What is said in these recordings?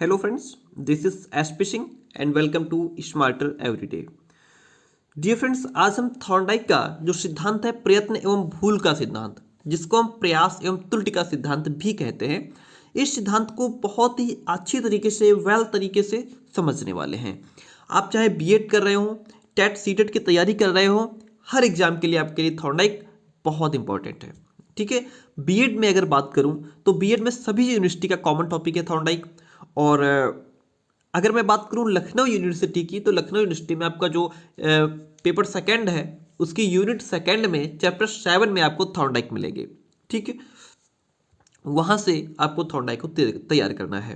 Hello friends, this is SP Singh and welcome to smarter everyday. Dear friends, आज हम Thorndike का जो सिद्धांत है प्रयत्न एवं भूल का सिद्धांत, जिसको हम प्रयास एवं त्रुटि का सिद्धांत भी कहते हैं, इस सिद्धांत को बहुत ही अच्छी तरीके से वेल तरीके से समझने वाले हैं। आप चाहे बीएड कर रहे हो, टेट सीटेट की तैयारी कर रहे हो, हर एग्जाम के लिए आपके लिए थॉर्नडाइक बहुत इंपॉर्टेंट है। ठीक है, बीएड में अगर बात करूं तो बीएड में सभी यूनिवर्सिटी का कॉमन टॉपिक है थॉर्नडाइक। और अगर मैं बात करूं लखनऊ यूनिवर्सिटी की, तो लखनऊ यूनिवर्सिटी में आपका जो पेपर सेकंड है उसकी यूनिट सेकंड में चैप्टर 7 में आपको थॉर्नडाइक मिलेंगे। ठीक है, वहां से आपको थॉर्नडाइक को तैयार करना है।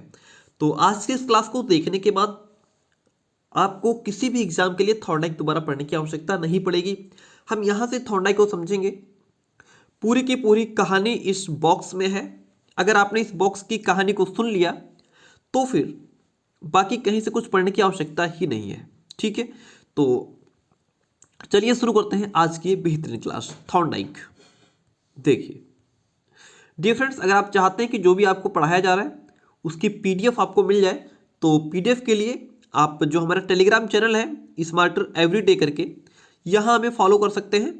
तो आज की इस क्लास को देखने के बाद आपको किसी भी एग्जाम के लिए थॉर्नडाइक दोबारा पढ़ने की आवश्यकता नहीं पड़ेगी। हम यहां से थॉर्नडाइक को समझेंगे। पूरी की पूरी कहानी इस बॉक्स में है। अगर आपने इस बॉक्स की कहानी को सुन लिया तो फिर बाकी कहीं से कुछ पढ़ने की आवश्यकता ही नहीं है। ठीक है, तो चलिए शुरू करते हैं आज की बेहतरीन क्लास थॉर्नडाइक। देखिए डियर फ्रेंड्स, अगर आप चाहते हैं कि जो भी आपको पढ़ाया जा रहा है उसकी पीडीएफ आपको मिल जाए, तो पीडीएफ के लिए आप जो हमारा टेलीग्राम चैनल है स्मार्टर एवरीडे करके, यहाँ हमें फॉलो कर सकते हैं।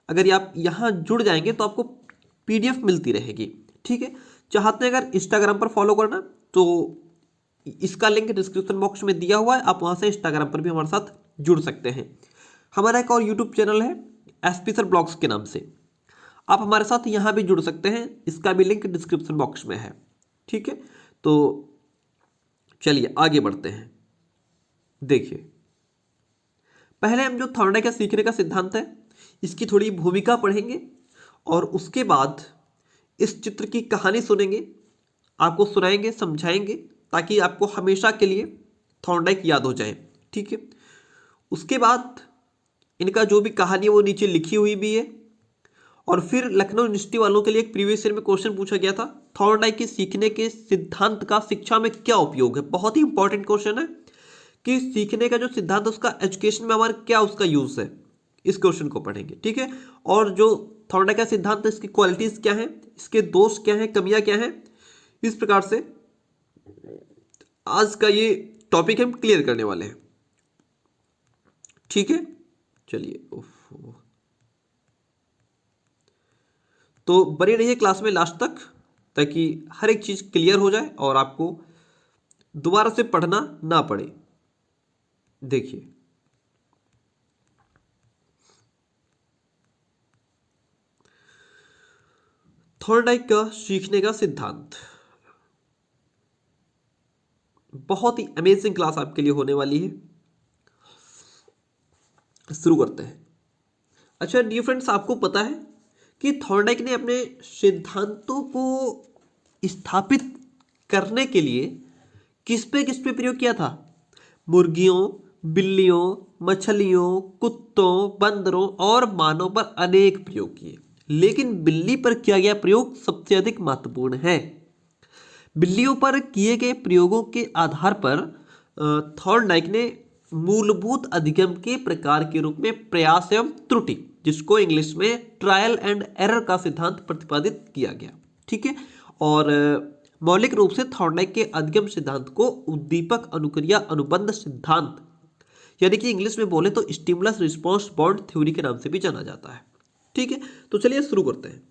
अगर आप यहाँ जुड़ जाएंगे तो आपको पीडीएफ मिलती रहेगी। ठीक है, चाहते हैं अगर इंस्टाग्राम पर फॉलो करना तो इसका लिंक डिस्क्रिप्शन बॉक्स में दिया हुआ है, आप वहाँ से इंस्टाग्राम पर भी हमारे साथ जुड़ सकते हैं। हमारा एक और यूट्यूब चैनल है एसपी सर ब्लॉग्स के नाम से, आप हमारे साथ यहाँ भी जुड़ सकते हैं, इसका भी लिंक डिस्क्रिप्शन बॉक्स में है। ठीक है, तो चलिए आगे बढ़ते हैं। देखिए पहले हम जो थॉर्नडाइक का सीखने का सिद्धांत है इसकी थोड़ी भूमिका पढ़ेंगे और उसके बाद इस चित्र की कहानी सुनेंगे, आपको सुनाएंगे, समझाएंगे, ताकि आपको हमेशा के लिए थॉर्नडाइक याद हो जाए। ठीक है, उसके बाद इनका जो भी कहानी है वो नीचे लिखी हुई भी है। और फिर लखनऊ यूनिवर्सिटी वालों के लिए एक प्रीवियस ईयर में क्वेश्चन पूछा गया था, थॉर्नडाइक के सीखने के सिद्धांत का शिक्षा में क्या उपयोग है। बहुत ही इंपॉर्टेंट क्वेश्चन है कि सीखने का जो सिद्धांत है उसका एजुकेशन में हमारा क्या उसका यूज है, इस क्वेश्चन को पढ़ेंगे। ठीक है, और जो थॉर्नडाइक का सिद्धांत है इसकी क्वालिटीज क्या है, इसके दोष क्या है, कमियां क्या है, इस प्रकार से आज का ये टॉपिक हम क्लियर करने वाले हैं। ठीक है, चलिए तो बने रहिए क्लास में लास्ट तक, ताकि हर एक चीज क्लियर हो जाए और आपको दोबारा से पढ़ना ना पड़े। देखिए थॉर्नडाइक का सीखने का सिद्धांत बहुत ही अमेजिंग क्लास आपके लिए होने वाली है। शुरू करते हैं। अच्छा डियर फ्रेंड्स, आपको पता है कि थॉर्नडाइक ने अपने सिद्धांतों को स्थापित करने के लिए किस पे प्रयोग किया था? मुर्गियों, बिल्लियों, मछलियों, कुत्तों, बंदरों और मानव पर अनेक प्रयोग किए, लेकिन बिल्ली पर किया गया प्रयोग सबसे अधिक महत्वपूर्ण है। बिल्लियों पर किए गए प्रयोगों के आधार पर थॉर्नडाइक ने मूलभूत अधिगम के प्रकार के रूप में प्रयास एवं त्रुटि, जिसको इंग्लिश में ट्रायल एंड एरर का सिद्धांत प्रतिपादित किया गया। ठीक है, और मौलिक रूप से थॉर्नडाइक के अधिगम सिद्धांत को उद्दीपक अनुक्रिया अनुबंध सिद्धांत, यानी कि इंग्लिश में बोले तो स्टिमुलस रिस्पॉन्स बॉन्ड थ्योरी के नाम से भी जाना जाता है। ठीक है, तो चलिए शुरू करते हैं।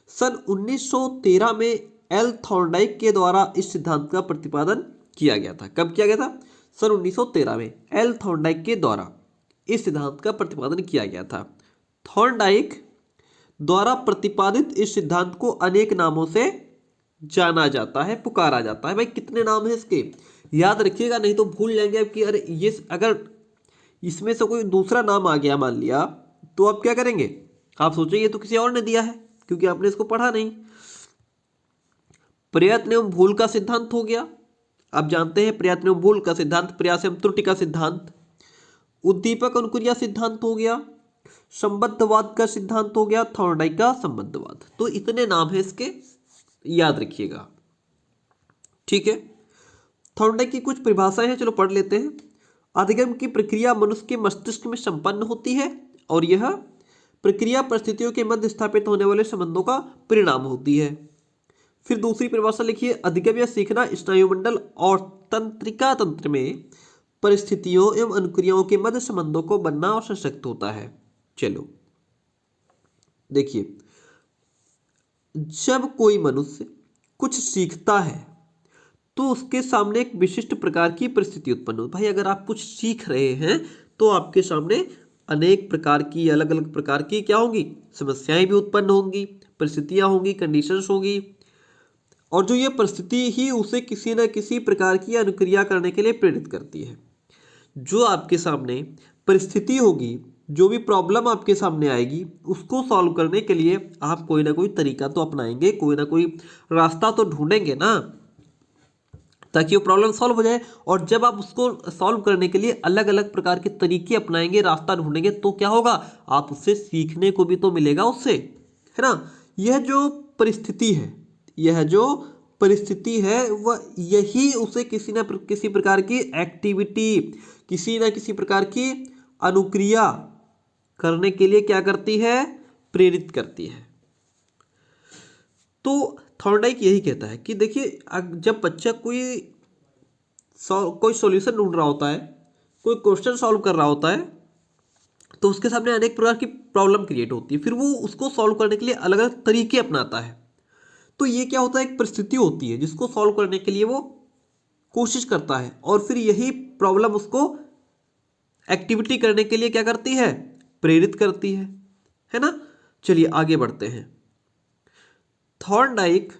सन 1913 में एल थॉर्नडाइक के द्वारा इस सिद्धांत का प्रतिपादन किया गया था। कब किया गया था? सन 1913 में एल थॉर्नडाइक के द्वारा इस सिद्धांत का प्रतिपादन किया गया था। थॉर्नडाइक द्वारा प्रतिपादित इस सिद्धांत को अनेक नामों से जाना जाता है, पुकारा जाता है। भाई कितने नाम है इसके, याद रखिएगा, नहीं तो भूल जाएंगे आप कि अरे ये अगर इसमें से कोई दूसरा नाम आ गया मान लिया तो आप क्या करेंगे? आप सोचेंगे तो किसी और ने दिया है, क्योंकि आपने इसको पढ़ा नहीं। प्रयत्न एवं भूल का सिद्धांत हो गया, आप जानते हैं प्रयत्न एवं भूल का सिद्धांत, प्रयास एवं त्रुटि का सिद्धांत, उद्दीपक अनुक्रिया सिद्धांत हो गया, संबद्धवाद का सिद्धांत हो गया, थॉर्नडाइक का संबद्धवाद। तो इतने नाम है इसके, याद रखिएगा। ठीक है, थॉर्नडाइक की कुछ परिभाषाएं हैं, चलो पढ़ लेते हैं। अधिगम की प्रक्रिया मनुष्य के मस्तिष्क में संपन्न होती है और यह प्रक्रिया परिस्थितियों के मध्य स्थापित होने वाले संबंधों का परिणाम होती है। फिर दूसरी परिभाषा लिखिए, अधिगम या सीखना स्नायुमंडल और तंत्रिका तंत्र में परिस्थितियों एवं अनुक्रियाओं के मध्य संबंधों को बनना और सशक्त होता है। चलो देखिए, जब कोई मनुष्य कुछ सीखता है तो उसके सामने एक विशिष्ट प्रकार की परिस्थिति उत्पन्न होती है। भाई अगर आप कुछ सीख रहे हैं तो आपके सामने अनेक प्रकार की, अलग अलग प्रकार की क्या होंगी, समस्याएं भी उत्पन्न होंगी, परिस्थितियां होंगी, कंडीशंस होंगी, और जो ये परिस्थिति ही उसे किसी न किसी प्रकार की अनुक्रिया करने के लिए प्रेरित करती है। जो आपके सामने परिस्थिति होगी, जो भी प्रॉब्लम आपके सामने आएगी, उसको सॉल्व करने के लिए आप कोई ना कोई तरीका तो अपनाएंगे, कोई ना कोई रास्ता तो ढूंढेंगे ना, ताकि वो प्रॉब्लम सॉल्व हो जाए। और जब आप उसको सॉल्व करने के लिए अलग अलग प्रकार के तरीके अपनाएंगे, रास्ता ढूंढेंगे, तो क्या होगा, आप उससे सीखने को भी तो मिलेगा उससे, है ना। यह जो परिस्थिति है, यह जो परिस्थिति है वह यही उसे किसी न किसी प्रकार की एक्टिविटी, किसी न किसी प्रकार की अनुक्रिया करने के लिए क्या करती है, प्रेरित करती है। तो थॉर्नडाइक यही कहता है कि देखिए, जब बच्चा कोई सॉल्यूशन ढूंढ रहा होता है, कोई क्वेश्चन सॉल्व कर रहा होता है, तो उसके सामने अनेक प्रकार की प्रॉब्लम क्रिएट होती है, फिर वो उसको सॉल्व करने के लिए अलग अलग तरीके अपनाता है। तो ये क्या होता है, एक परिस्थिति होती है जिसको सॉल्व करने के लिए वो कोशिश करता है, और फिर यही प्रॉब्लम उसको एक्टिविटी करने के लिए क्या करती है, प्रेरित करती है ना। चलिए आगे बढ़ते हैं। थॉर्नडाइक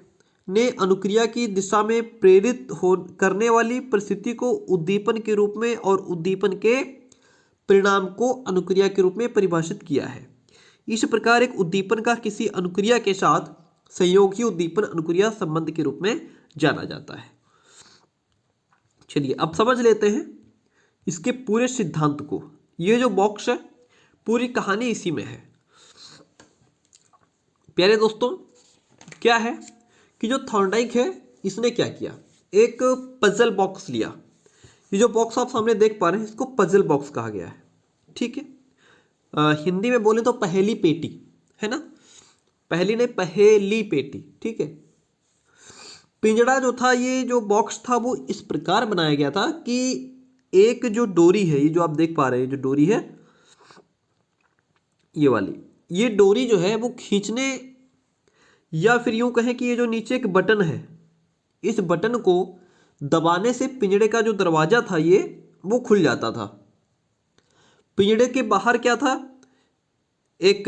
ने अनुक्रिया की दिशा में प्रेरित हो करने वाली परिस्थिति को उद्दीपन के रूप में और उद्दीपन के परिणाम को अनुक्रिया के रूप में परिभाषित किया है। इस प्रकार एक उद्दीपन का किसी अनुक्रिया के साथ संयोग ही उद्दीपन अनुक्रिया संबंध के रूप में जाना जाता है। चलिए अब समझ लेते हैं इसके पूरे सिद्धांत को। ये जो बॉक्स है, पूरी कहानी इसी में है। प्यारे दोस्तों, क्या है कि जो थॉर्नडाइक है, इसने क्या किया, एक पजल बॉक्स लिया। ये जो बॉक्स आप सामने देख पा रहे हैं, इसको पजल बॉक्स कहा गया है, ठीक है। हिंदी में बोले तो पहेली पेटी, है ना, पहेली नहीं, पहेली पेटी, ठीक है। पिंजड़ा जो था, ये जो बॉक्स था, वो इस प्रकार बनाया गया था कि एक जो डोरी है, ये जो आप देख पा रहे हैं, जो डोरी है ये वाली, ये डोरी जो है वो खींचने, या फिर यूं कहें कि ये जो नीचे एक बटन है, इस बटन को दबाने से पिंजड़े का जो दरवाजा था ये वो खुल जाता था। पिंजड़े के बाहर क्या था, एक,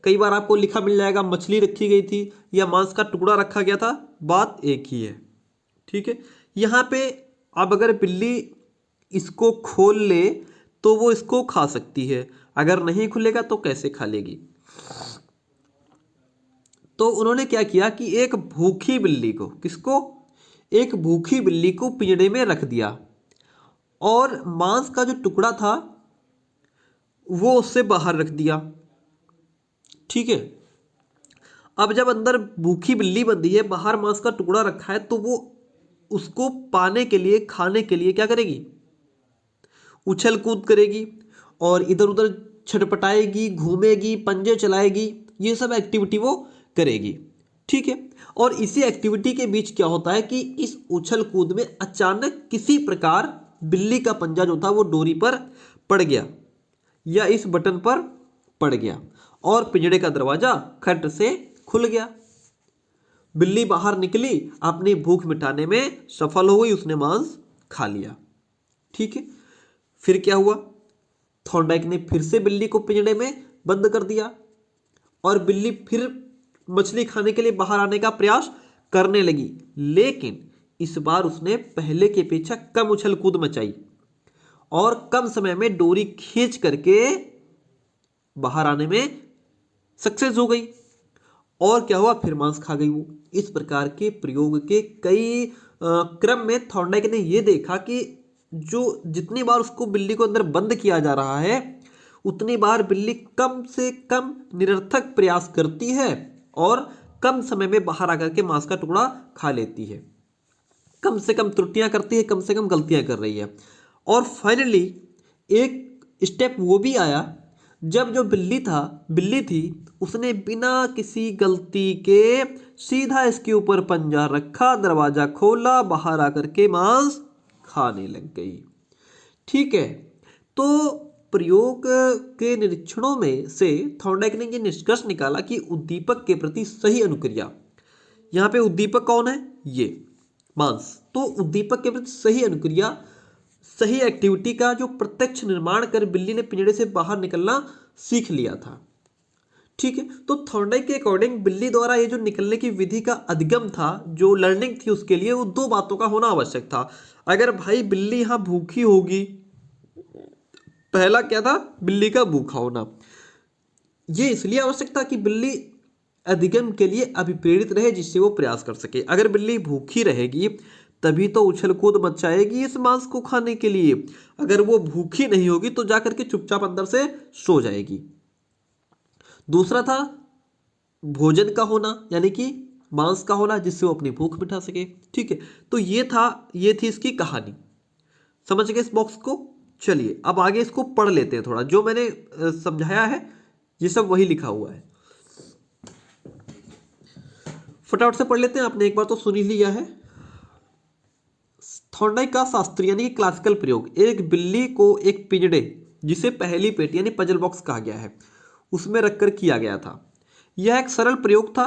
कई बार आपको लिखा मिल जाएगा मछली रखी गई थी या मांस का टुकड़ा रखा गया था, बात एक ही है, ठीक है। यहाँ पे अब अगर बिल्ली इसको खोल ले तो वो इसको खा सकती है, अगर नहीं खुलेगा तो कैसे खा लेगी। तो उन्होंने क्या किया कि एक भूखी बिल्ली को, किसको, एक भूखी बिल्ली को पिंजड़े में रख दिया, और मांस का जो टुकड़ा था वो उससे बाहर रख दिया, ठीक है। अब जब अंदर भूखी बिल्ली बंधी है, बाहर मांस का टुकड़ा रखा है, तो वो उसको पाने के लिए, खाने के लिए क्या करेगी, उछल कूद करेगी और इधर उधर छटपटाएगी, घूमेगी, पंजे चलाएगी, ये सब एक्टिविटी वो करेगी, ठीक है। और इसी एक्टिविटी के बीच क्या होता है कि इस उछल कूद में अचानक किसी प्रकार बिल्ली का पंजा जो था वो डोरी पर पड़ गया या इस बटन पर पड़ गया, और पिंजड़े का दरवाजा खट से खुल गया। बिल्ली बाहर निकली, अपनी भूख मिटाने में सफल हो गई, उसने मांस खा लिया, ठीक है। फिर क्या हुआ, थॉर्नडाइक ने फिर से बिल्ली को पिंजड़े में बंद कर दिया, और बिल्ली फिर मछली खाने के लिए बाहर आने का प्रयास करने लगी, लेकिन इस बार उसने पहले की अपेक्षा कम उछल कूद मचाई और कम समय में डोरी खींच करके बाहर आने में सक्सेस हो गई। और क्या हुआ, फिर मांस खा गई वो। इस प्रकार के प्रयोग के कई क्रम में थॉर्नडाइक ने यह देखा कि जो जितनी बार उसको बिल्ली को अंदर बंद किया जा रहा है, उतनी बार बिल्ली कम से कम निरर्थक प्रयास करती है और कम समय में बाहर आकर के मांस का टुकड़ा खा लेती है, कम से कम त्रुटियां करती है, कम से कम गलतियां कर रही है। और फाइनली एक स्टेप वो भी आया जब जो बिल्ली थी उसने बिना किसी गलती के सीधा इसके ऊपर पंजा रखा, दरवाजा खोला, बाहर आकर के मांस खाने लग गई। ठीक है, तो प्रयोग के निरीक्षणों में से थॉर्नडाइक ने ये निष्कर्ष निकाला कि उद्दीपक के प्रति सही अनुक्रिया, यहाँ पे उद्दीपक कौन है, ये मांस, तो उद्दीपक के प्रति सही अनुक्रिया, सही एक्टिविटी का जो प्रत्यक्ष निर्माण कर बिल्ली ने पिंजड़े से बाहर निकलना सीख लिया था। ठीक है, तो थॉर्नडाइक के अकॉर्डिंग बिल्ली द्वारा ये जो निकलने की विधि का अधिगम था, जो लर्निंग थी, उसके लिए वो दो बातों का होना आवश्यक था। अगर भाई बिल्ली यहां भूखी होगी, पहला क्या था, बिल्ली का भूखा होना, ये इसलिए आवश्यक था कि बिल्ली अधिगम के लिए अभिप्रेरित रहे, जिससे वो प्रयास कर सके। अगर बिल्ली भूखी रहेगी तभी तो उछल कूद मचाएगी इस मांस को खाने के लिए। अगर वो भूखी नहीं होगी तो जाकर के चुपचाप अंदर से सो जाएगी। दूसरा था भोजन का होना, यानी कि मांस का होना, जिससे वो अपनी भूख मिटा सके। ठीक है, तो ये थी इसकी कहानी। समझ गए इस बॉक्स को? चलिए अब आगे इसको पढ़ लेते हैं थोड़ा। जो मैंने समझाया है ये सब वही लिखा हुआ है, फटाफट से पढ़ लेते हैं। आपने एक बार तो सुन ही लिया है। थॉर्नडाइक का शास्त्रीय यानी क्लासिकल प्रयोग, एक बिल्ली को एक पिंजड़े, जिसे पहली पेटी यानी पजल बॉक्स कहा गया है, उसमें रखकर किया गया था। यह एक सरल प्रयोग था।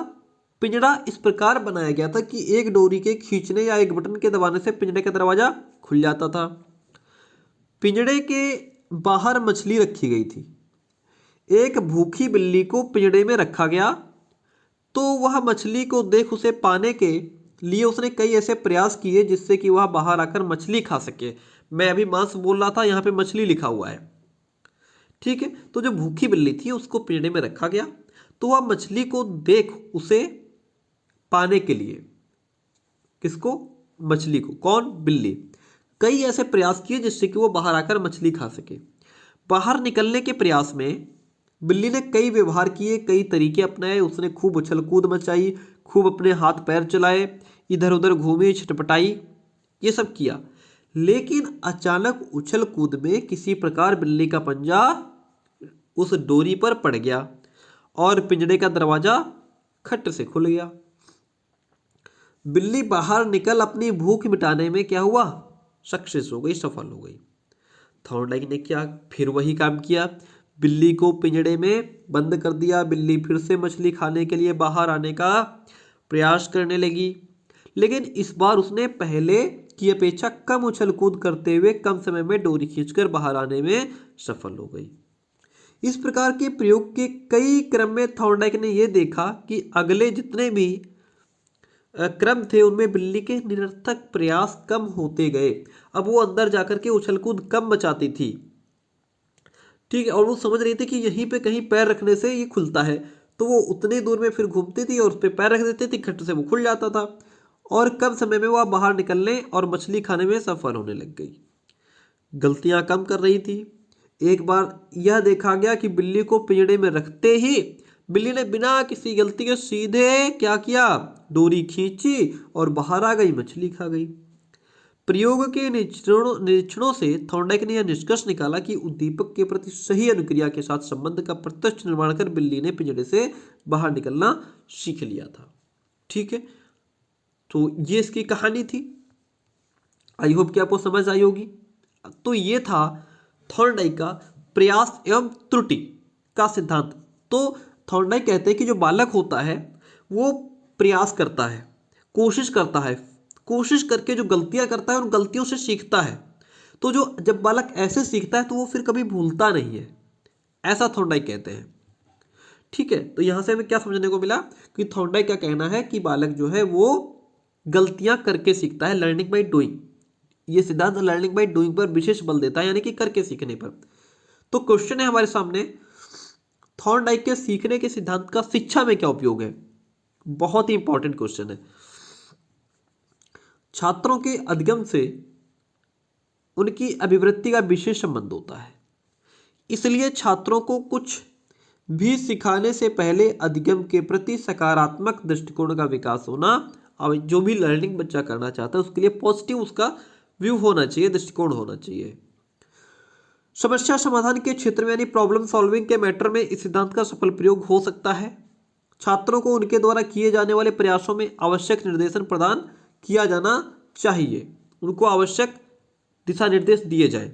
पिंजड़ा इस प्रकार बनाया गया था कि एक डोरी के खींचने या एक बटन के दबाने से पिंजड़े का दरवाजा खुल जाता था। पिंजड़े के बाहर मछली रखी गई थी। एक भूखी बिल्ली को पिंजड़े में रखा गया तो वह मछली को देख उसे पाने के लिए उसने कई ऐसे प्रयास किए जिससे कि वह बाहर आकर मछली खा सके। मैं अभी मांस बोल रहा था, यहाँ पे मछली लिखा हुआ है। ठीक है, तो जो भूखी बिल्ली थी उसको पिंजड़े में रखा गया तो वह मछली को देख उसे पाने के लिए, किसको, मछली को, कौन, बिल्ली, कई ऐसे प्रयास किए जिससे कि वो बाहर आकर मछली खा सके। बाहर निकलने के प्रयास में बिल्ली ने कई व्यवहार किए, कई तरीके अपनाए। उसने खूब उछल कूद मचाई, खूब अपने हाथ पैर चलाए, इधर उधर घूमी, छटपटाई, ये सब किया। लेकिन अचानक उछल कूद में किसी प्रकार बिल्ली का पंजा उस डोरी पर पड़ गया और पिंजड़े का दरवाजा खट से खुल गया। बिल्ली बाहर निकल अपनी भूख मिटाने में क्या हुआ, सक्सेस हो गई, सफल हो गई। थॉर्नडाइक ने क्या फिर वही काम किया, बिल्ली को पिंजड़े में बंद कर दिया। बिल्ली फिर से मछली खाने के लिए बाहर आने का प्रयास करने लगी, लेकिन इस बार उसने पहले की अपेक्षा कम उछल कूद करते हुए कम समय में डोरी खींचकर बाहर आने में सफल हो गई। इस प्रकार के प्रयोग के कई क्रम में थॉर्नडाइक ने यह देखा कि अगले जितने भी क्रम थे उनमें बिल्ली के निरर्थक प्रयास कम होते गए। अब वो अंदर जाकर के उछल कूद कम मचाती थी। ठीक है, और वो समझ रही थी कि यहीं पे कहीं पैर रखने से ये खुलता है, तो वो उतनी दूर में फिर घूमती थी और उस पर पैर रख देती थी, खट से वो खुल जाता था और कम समय में वह बाहर निकलने और मछली खाने में सफल होने लग गई। गलतियां कम कर रही थी। एक बार यह देखा गया कि बिल्ली को पिंजड़े में रखते ही बिल्ली ने बिना किसी गलती के सीधे क्या किया, डोरी खींची और बाहर आ गई, मछली खा गई। प्रयोग के निरीक्षणों से थॉर्नडाइक ने यह निष्कर्ष निकाला कि उद्दीपक के प्रति सही अनुक्रिया के साथ संबंध का प्रत्यक्ष निर्माण कर बिल्ली ने पिंजड़े से बाहर निकलना सीख लिया था। ठीक है, तो ये इसकी कहानी थी। आई होप कि आपको समझ आई होगी। तो ये था थॉर्नडाइक का प्रयास एवं त्रुटि का सिद्धांत। तो थॉर्नडाइक कहते हैं कि जो बालक होता है वो प्रयास करता है, कोशिश करता है, कोशिश करके जो गलतियां करता है उन गलतियों से सीखता है। तो जो जब बालक ऐसे सीखता है तो वो फिर कभी भूलता नहीं है, ऐसा थॉर्नडाइक कहते हैं। ठीक है, तो यहां से हमें क्या समझने को मिला कि थॉर्नडाइक का कहना है कि बालक जो है वो गलतियां करके सीखता है, लर्निंग बाय डूइंग। ये सिद्धांत लर्निंग बाय डूइंग पर विशेष बल देता है, यानी कि करके सीखने पर। तो क्वेश्चन है हमारे सामने, थॉर्नडाइक के सीखने के सिद्धांत का शिक्षा में क्या उपयोग है? बहुत ही इंपॉर्टेंट क्वेश्चन है। छात्रों के अधिगम से उनकी अभिवृत्ति का विशेष संबंध होता है, इसलिए छात्रों को कुछ भी सिखाने से पहले अधिगम के प्रति सकारात्मक दृष्टिकोण का विकास होना, और जो भी लर्निंग बच्चा करना चाहता है उसके लिए पॉजिटिव उसका व्यू होना चाहिए, दृष्टिकोण होना चाहिए। समस्या समाधान के क्षेत्र में यानी प्रॉब्लम सॉल्विंग के मैटर में इस सिद्धांत का सफल प्रयोग हो सकता है। छात्रों को उनके द्वारा किए जाने वाले प्रयासों में आवश्यक निर्देशन प्रदान किया जाना चाहिए, उनको आवश्यक दिशा निर्देश दिए जाएं।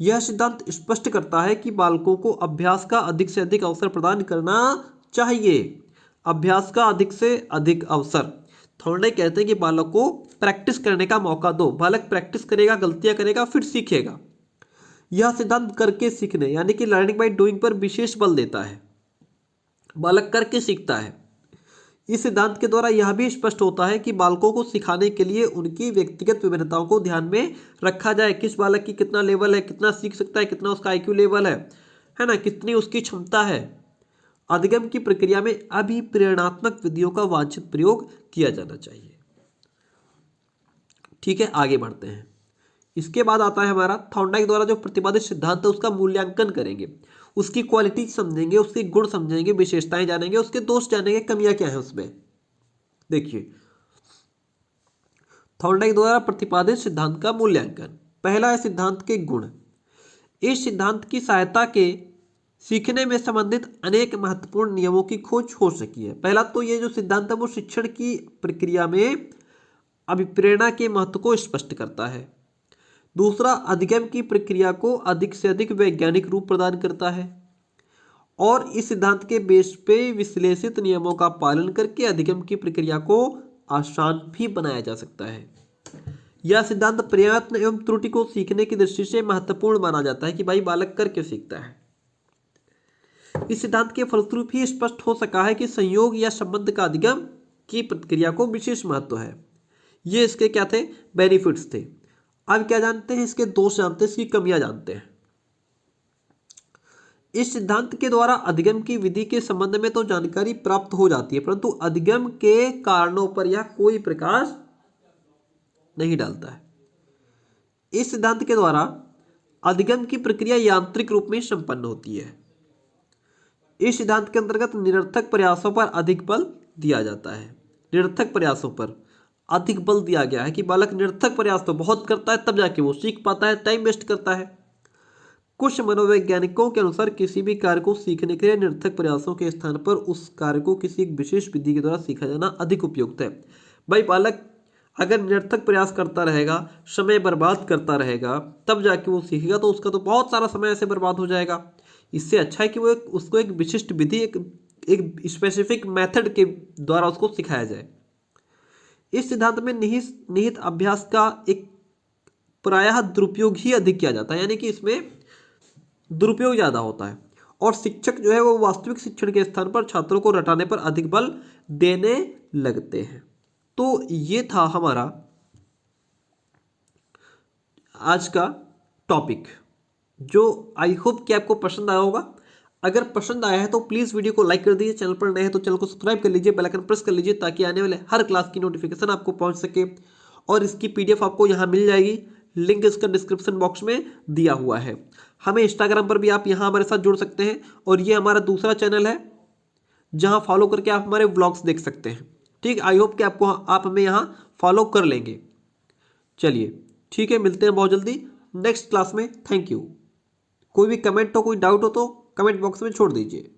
यह सिद्धांत स्पष्ट करता है कि बालकों को अभ्यास का अधिक से अधिक अवसर प्रदान करना चाहिए। अभ्यास का अधिक से अधिक अवसर। थॉर्नडाइक कहते हैं कि बालक को प्रैक्टिस करने का मौका दो। बालक प्रैक्टिस करेगा, गलतियां करेगा, फिर सीखेगा। यह सिद्धांत करके सीखने यानी कि लर्निंग बाय डूइंग पर विशेष बल देता है। बालक करके सीखता है। इस सिद्धांत के द्वारा यह भी स्पष्ट होता है कि बालकों को सिखाने के लिए उनकी व्यक्तिगत विभिन्नताओं को ध्यान में रखा जाए। किस बालक की कितना लेवल है, कितना सीख सकता है, कितना उसका आईक्यू लेवल है ना, कितनी उसकी क्षमता है। अधिगम की प्रक्रिया में अभिप्रेरणात्मक विधियों का वांछित प्रयोग किया जाना चाहिए। ठीक है, आगे बढ़ते हैं। इसके बाद आता है हमारा थॉर्नडाइक द्वारा जो प्रतिपादित सिद्धांत है उसका मूल्यांकन करेंगे, उसकी क्वालिटी समझेंगे, उसके गुण समझेंगे, विशेषताएं जानेंगे, उसके दोष जानेंगे, कमियां क्या है उसमें। देखिए, थॉर्नडाइक द्वारा प्रतिपादित सिद्धांत का मूल्यांकन। पहला है सिद्धांत के गुण। इस सिद्धांत की सहायता के सीखने में संबंधित अनेक महत्वपूर्ण नियमों की खोज हो सकी है। पहला तो ये जो सिद्धांत है वो शिक्षण की प्रक्रिया में अभिप्रेरणा के महत्व को स्पष्ट करता है। दूसरा, अधिगम की प्रक्रिया को अधिक से अधिक वैज्ञानिक रूप प्रदान करता है और इस सिद्धांत के बेस पे विश्लेषित नियमों का पालन करके अधिगम की प्रक्रिया को आसान भी बनाया जा सकता है। यह सिद्धांत प्रयत्न एवं त्रुटि को सीखने की दृष्टि से महत्वपूर्ण माना जाता है कि भाई बालक करके सीखता है। इस सिद्धांत के फलस्वरूप ही स्पष्ट हो सका है कि संयोग या संबंध का अधिगम की प्रक्रिया को विशेष महत्व है। ये इसके क्या थे, बेनिफिट्स थे। अब क्या जानते हैं, इसके दोष जानते हैं, इसकी कमियां जानते हैं। इस सिद्धांत के द्वारा अधिगम की विधि के संबंध में तो जानकारी प्राप्त हो जाती है, परंतु अधिगम के कारणों पर यह कोई प्रकाश नहीं डालता है। इस सिद्धांत के द्वारा अधिगम की प्रक्रिया यांत्रिक रूप में संपन्न होती है। इस सिद्धांत के अंतर्गत निरर्थक प्रयासों पर अधिक बल दिया जाता है। निरर्थक प्रयासों पर अधिक बल दिया गया है कि बालक निरर्थक प्रयास तो बहुत करता है तब जाके वो सीख पाता है, टाइम वेस्ट करता है। कुछ मनोवैज्ञानिकों के अनुसार किसी भी कार्य को सीखने के लिए निरर्थक प्रयासों के स्थान पर उस कार्य को किसी एक विशेष विधि के द्वारा सीखा जाना अधिक उपयुक्त है। भाई बालक अगर निरर्थक प्रयास करता रहेगा, समय बर्बाद करता रहेगा, तब जाके वो सीखेगा, तो उसका तो बहुत सारा समय ऐसे बर्बाद हो जाएगा। इससे अच्छा है कि वो उसको एक विशिष्ट विधि, एक स्पेसिफिक मेथड के द्वारा उसको सिखाया जाए। इस सिद्धांत में निहित अभ्यास का एक प्रायः दुरुपयोग ही अधिक किया जाता है, यानी कि इसमें दुरुपयोग ज़्यादा होता है और शिक्षक जो है वो वास्तविक शिक्षण के स्थान पर छात्रों को रटाने पर अधिक बल देने लगते हैं। तो ये था हमारा आज का टॉपिक, जो आई होप कि आपको पसंद आया होगा। अगर पसंद आया है तो प्लीज़ वीडियो को लाइक कर दीजिए, चैनल पर नए हैं तो चैनल को सब्सक्राइब कर लीजिए, बेल आइकन प्रेस कर लीजिए ताकि आने वाले हर क्लास की नोटिफिकेशन आपको पहुंच सके। और इसकी पीडीएफ आपको यहाँ मिल जाएगी, लिंक इसका डिस्क्रिप्शन बॉक्स में दिया हुआ है। हमें इंस्टाग्राम पर भी आप यहाँ हमारे साथ जुड़ सकते हैं और ये हमारा दूसरा चैनल है जहाँ फॉलो करके आप हमारे व्लॉग्स देख सकते हैं। ठीक, आई होप कि आप हमें यहाँ फॉलो कर लेंगे। चलिए ठीक है, मिलते हैं बहुत जल्दी नेक्स्ट क्लास में। Thank you. कोई भी कमेंट हो, कोई डाउट हो तो कमेंट बॉक्स में छोड़ दीजिए।